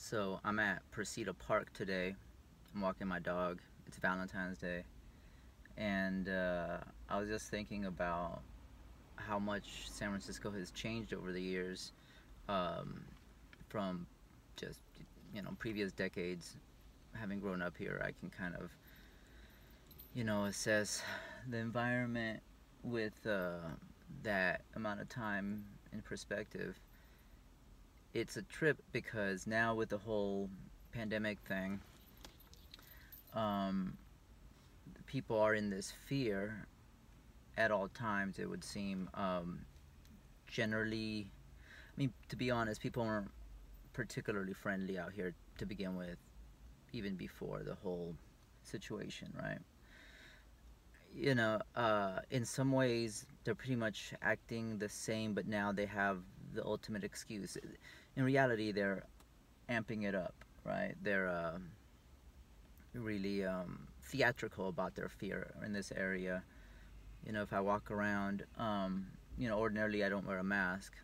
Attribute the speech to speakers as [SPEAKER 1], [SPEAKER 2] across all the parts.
[SPEAKER 1] So I'm at Presida Park today. I'm walking my dog. It's Valentine's Day. And I was just thinking about how much San Francisco has changed over the years, um, from just, previous decades. Having grown up here, I can kind of, assess the environment with that amount of time in perspective. It's a trip because now with the whole pandemic thing, um, people are in this fear at all times, it would seem. Generally, I mean, to be honest, people weren't particularly friendly out here to begin with, even before the whole situation, right? In some ways, they're pretty much acting the same, but now they have the ultimate excuse. In reality, they're amping it up, right? They're really theatrical about their fear in this area. If I walk around, ordinarily I don't wear a mask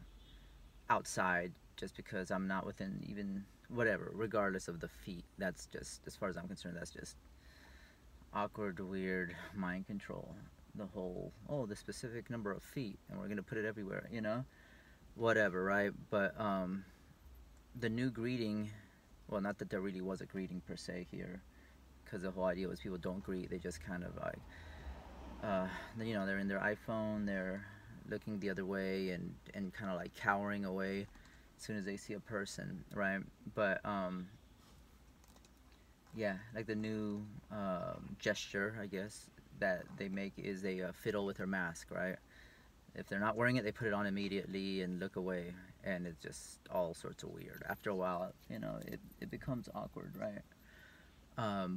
[SPEAKER 1] outside just because I'm not within even whatever, regardless of the feet. That's just, as far as I'm concerned, that's just awkward, weird mind control. The whole, oh, the specific number of feet, and we're gonna put it everywhere, whatever, right? But the new greeting, well, not that there really was a greeting per se here, because the whole idea was people don't greet, they just kind of like, they're in their iPhone, they're looking the other way and kind of like cowering away as soon as they see a person, right? But yeah, like the new gesture, I guess, that they make is they fiddle with their mask, right? If they're not wearing it, they put it on immediately and look away, and it's just all sorts of weird. After a while, it becomes awkward, right?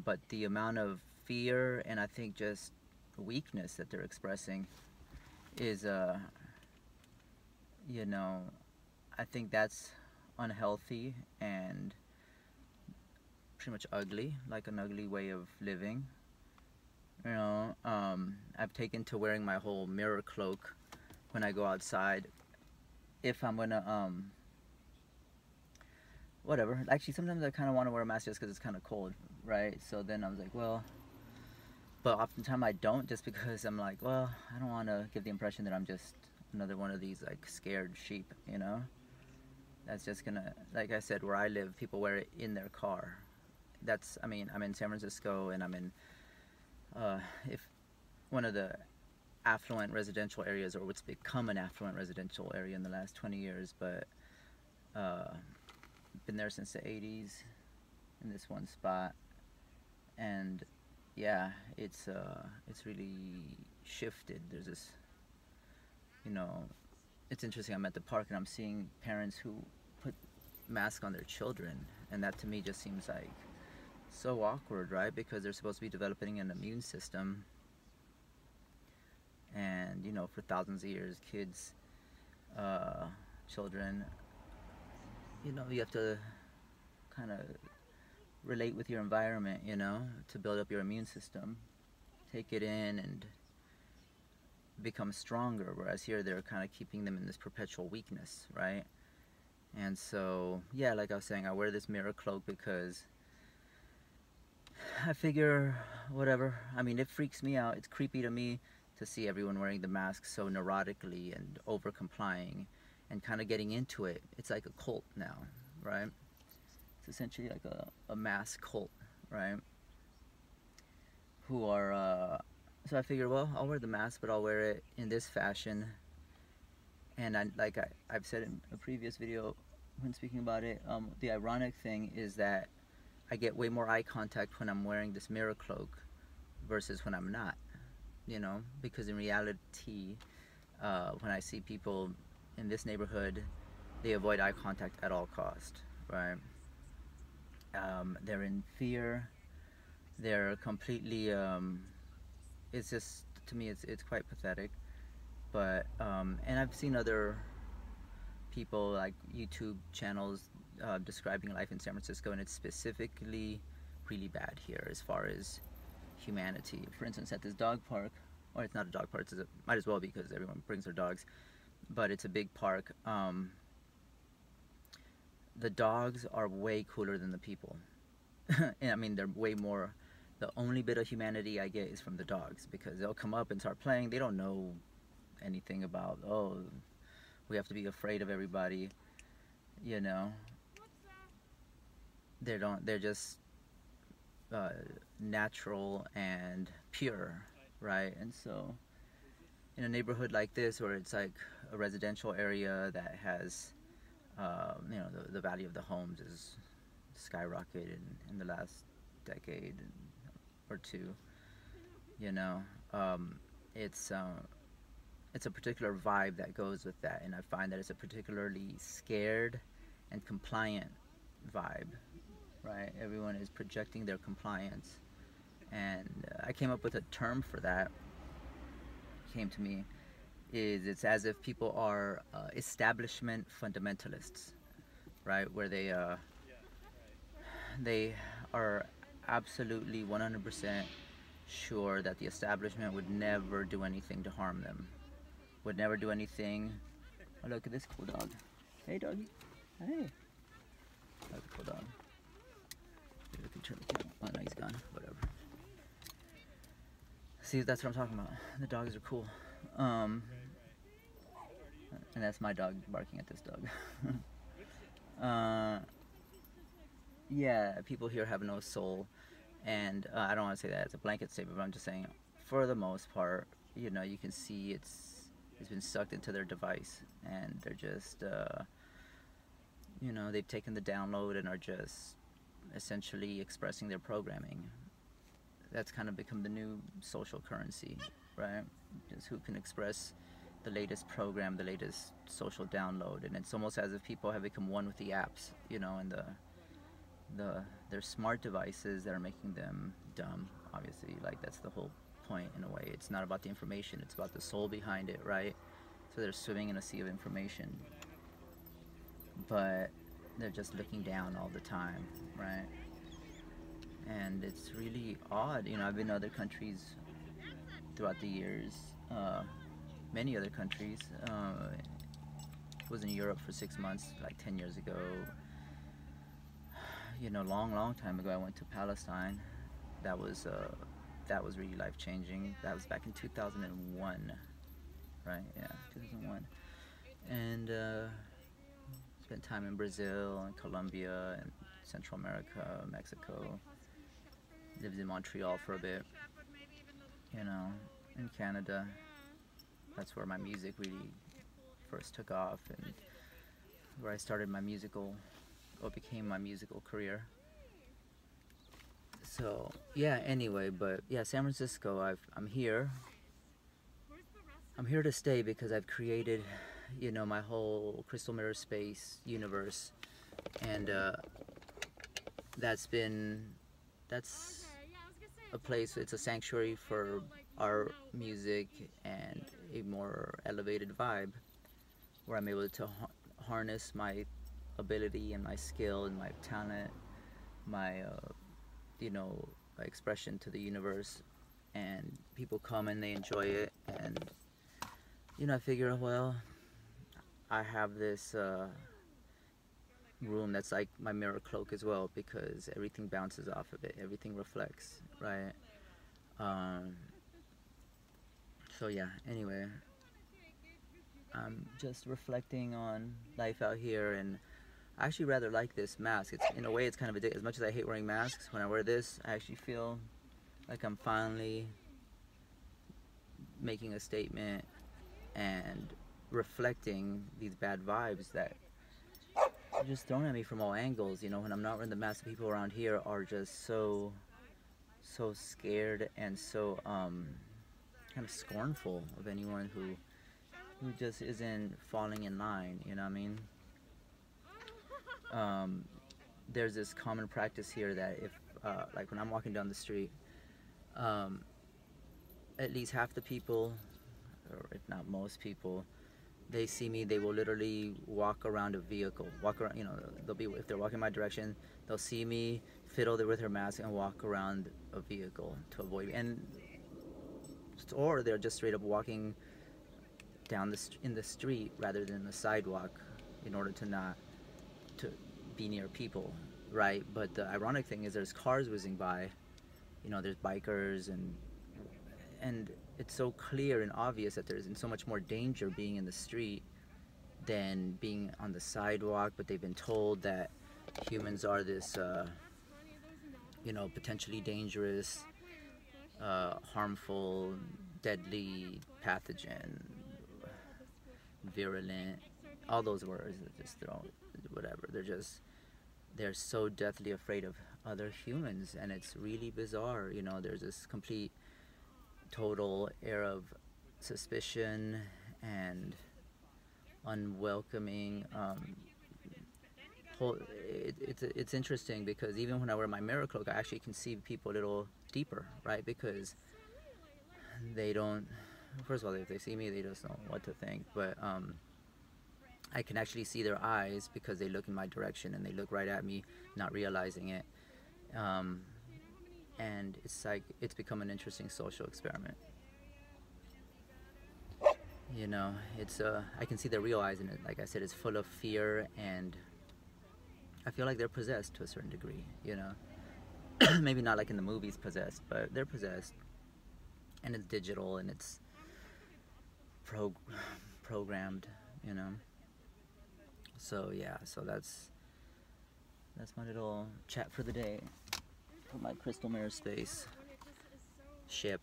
[SPEAKER 1] But the amount of fear and I think just weakness that they're expressing is, you know, I think that's unhealthy and pretty much ugly, like an ugly way of living. I've taken to wearing my whole mirror cloak when I go outside. If I'm gonna, whatever. Actually, sometimes I kind of want to wear a mask just because it's kind of cold, right? So then I was like, well, but oftentimes I don't, just because I'm like, well, I don't want to give the impression that I'm just another one of these like scared sheep. That's just gonna, like I said, where I live, people wear it in their car. I mean, I'm in San Francisco, and I'm in, if one of the affluent residential areas, or what's become an affluent residential area in the last 20 years, but been there since the 80s in this one spot, and yeah, it's really shifted. There's this, you know, it's interesting. I'm at the park and I'm seeing parents who put masks on their children, and that to me just seems like so awkward, right? Because they're supposed to be developing an immune system, and for thousands of years, kids, children, you have to kind of relate with your environment, to build up your immune system, take it in and become stronger, whereas here they're kind of keeping them in this perpetual weakness, right? And so, yeah, like I was saying, I wear this mirror cloak because I figure, whatever, I mean, it freaks me out. It's creepy to me to see everyone wearing the mask so neurotically and over complying and kind of getting into it. It's like a cult now, right? It's essentially like a mass cult, right? Who are, so I figure, well, I'll wear the mask, but I'll wear it in this fashion. And I've said in a previous video when speaking about it, the ironic thing is that I get way more eye contact when I'm wearing this mirror cloak versus when I'm not, because in reality, when I see people in this neighborhood, they avoid eye contact at all cost, right? They're in fear. They're completely, it's just, to me, it's quite pathetic. But, and I've seen other people, like YouTube channels, describing life in San Francisco, and it's specifically really bad here as far as humanity. For instance, at this dog park, or it's not a dog park, might as well be because everyone brings their dogs, but it's a big park. the dogs are way cooler than the people. And I mean, they're way more. The only bit of humanity I get is from the dogs, because they'll come up and start playing. They don't know anything about, oh, we have to be afraid of everybody, you know. They're just uh, natural and pure, right? And so in a neighborhood like this, where it's like a residential area that has, the value of the homes is skyrocketed in the last decade or two, you know. um, it's uh, it's a particular vibe that goes with that, and I find that it's a particularly scared and compliant vibe, right? Everyone is projecting their compliance, and I came up with a term for that. Came to me is it's as if people are establishment fundamentalists, right? Where they are absolutely 100% sure that the establishment would never do anything to harm them, would never do anything. Oh, look at this cool dog. Hey, doggy. Hey. That's a cool dog. Maybe we can turn the camera. Oh, no, he's gone. Whatever. See, that's what I'm talking about. The dogs are cool. And that's my dog barking at this dog. Yeah, people here have no soul. And I don't want to say that as a blanket statement, but I'm just saying, for the most part, you know, you can see it's been sucked into their device, and they're just, they've taken the download and are just essentially expressing their programming. That's kind of become the new social currency, right? Just who can express the latest program, the latest social download, and it's almost as if people have become one with the apps, and their smart devices that are making them dumb. Obviously, like that's the whole point in a way. It's not about the information; it's about the soul behind it, right? So they're swimming in a sea of information, but they're just looking down all the time, right? And it's really odd. I've been to other countries throughout the years, many other countries. Was in Europe for 6 months, like 10 years ago. Long time ago, I went to Palestine. That was really life changing. That was back in 2001, right? Yeah, 2001. And spent time in Brazil and Colombia and Central America, Mexico. Lived in Montreal for a bit, in Canada. That's where my music really first took off, and where I started became my musical career. So yeah, anyway, but yeah, San Francisco, I'm here. I'm here to stay because I've created, my whole crystal mirror space universe, and that's a place. It's a sanctuary for art, music, and a more elevated vibe, where I'm able to harness my ability and my skill and my talent, my my expression to the universe, and people come and they enjoy it. And I figure, well, I have this room that's like my mirror cloak as well, because everything bounces off of it, everything reflects, right? So yeah, anyway, I'm just reflecting on life out here, and I actually rather like this mask. It's, in a way, it's kind of addictive. As much as I hate wearing masks, when I wear this, I actually feel like I'm finally making a statement and reflecting these bad vibes that are just thrown at me from all angles. When I'm not wearing the mask, the people around here are just so scared and so kind of scornful of anyone who just isn't falling in line. You know what I mean? There's this common practice here that if, like when I'm walking down the street, at least half the people, or if not most people, they see me, they will literally walk around a vehicle. Walk around, if they're walking my direction, they'll see me fiddle with their mask and walk around a vehicle to avoid me. Or they're just straight up walking down in the street rather than the sidewalk, in order to not be near people, right? But the ironic thing is there's cars whizzing by, you know, there's bikers, and it's so clear and obvious that there's so much more danger being in the street than being on the sidewalk. But they've been told that humans are this, you know, potentially dangerous, harmful, deadly, pathogen, virulent, all those words that just throw whatever. They're so deathly afraid of other humans, and it's really bizarre. You know, there's this complete total air of suspicion and unwelcoming. It's interesting because even when I wear my mirror cloak, I actually can see people a little deeper, right? Because they don't, first of all, if they see me, they just don't know what to think. But I can actually see their eyes because they look in my direction and they look right at me, not realizing it. And it's like, it's become an interesting social experiment. You know, it's I can see their real eyes, and it, like I said, it's full of fear, and I feel like they're possessed to a certain degree, you know. Maybe not like in the movies possessed, but they're possessed, and it's digital, and it's programmed, you know. So yeah, so that's my little chat for the day for my crystal mirror space ship.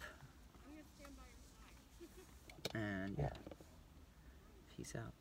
[SPEAKER 1] And yeah, peace out.